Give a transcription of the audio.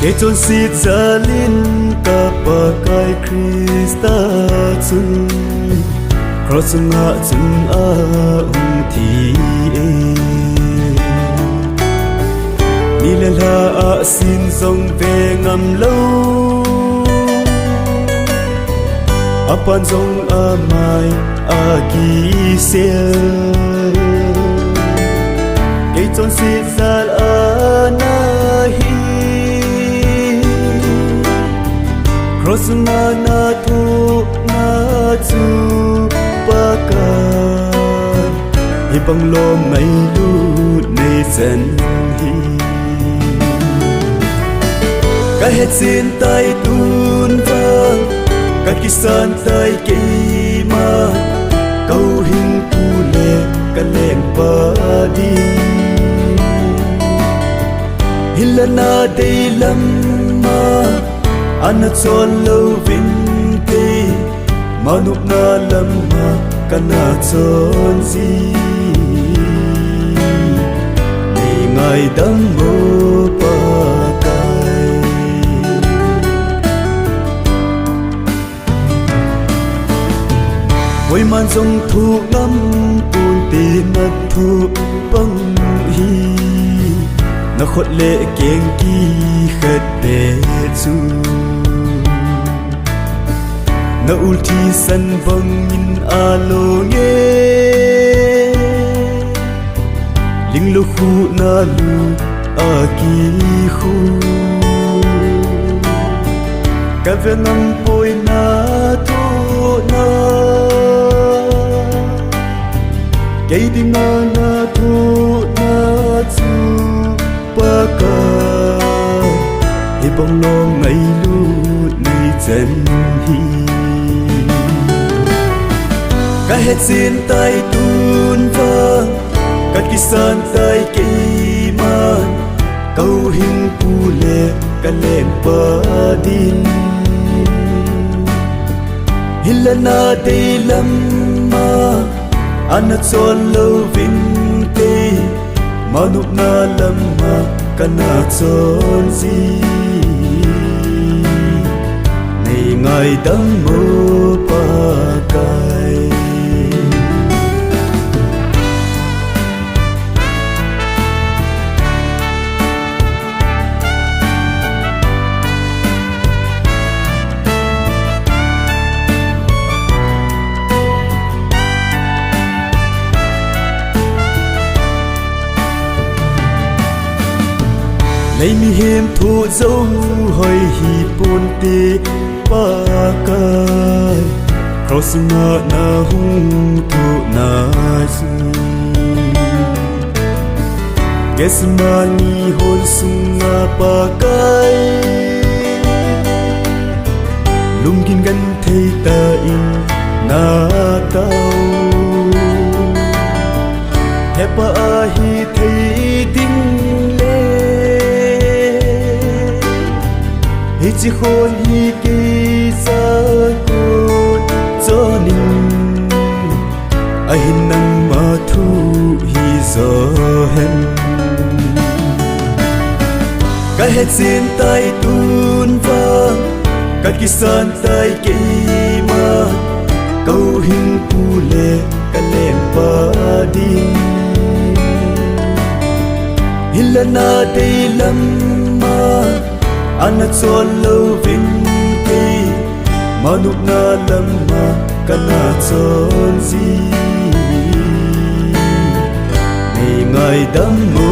ke chon sit zalin ka pa kai Krista chun cross nga chun a thi e ni le la a sin zong ve ngam lo apan zong a mai a ki sel ke chon sit zal a na hi cross na na thu na chu pa ka hi bang lo mai lu nei zen hi ka het sin tai tun vang ka kisan tai ke ma câu hình tu le ka leng pa di hilana dei lam ma ana chon lo vin te manup na lam ma kana chon si ni ngai dam mo pa kai oi man jong thu ngam pun ti na thu bang hi na khot le keng ki khat te chu na ulti san vang in alo nge ling lu khu na lu a ki khu ka ve nam poi na thu na kei ding na thu na chu pa ka hi bong lo ngai lu nei chen hi ka het sin tai tun vang ka kisan tai ke man câu hình pu le ka leng pa din hilana dei lam ma ana chon lo vin te manup na lam ma kana chon si nei ngai dam mo pa kai lấy mi hiểm thu dấu hơi hi pôn tê pa kai cross na na hung thu na su guess mani hon sung na pa kai lung kin gan thei ta in na tao he pa a hi thei ding hi chi khôn hi ki sa ko cho nin a hin nang ma thu hi zo hen ka het sin tai tun vang ka kisan tai ke ma câu hình pu le ka leng pa din hilana dei lam ma ana chon lo vin te manup na lam ma kana chon si nei ngai dam mo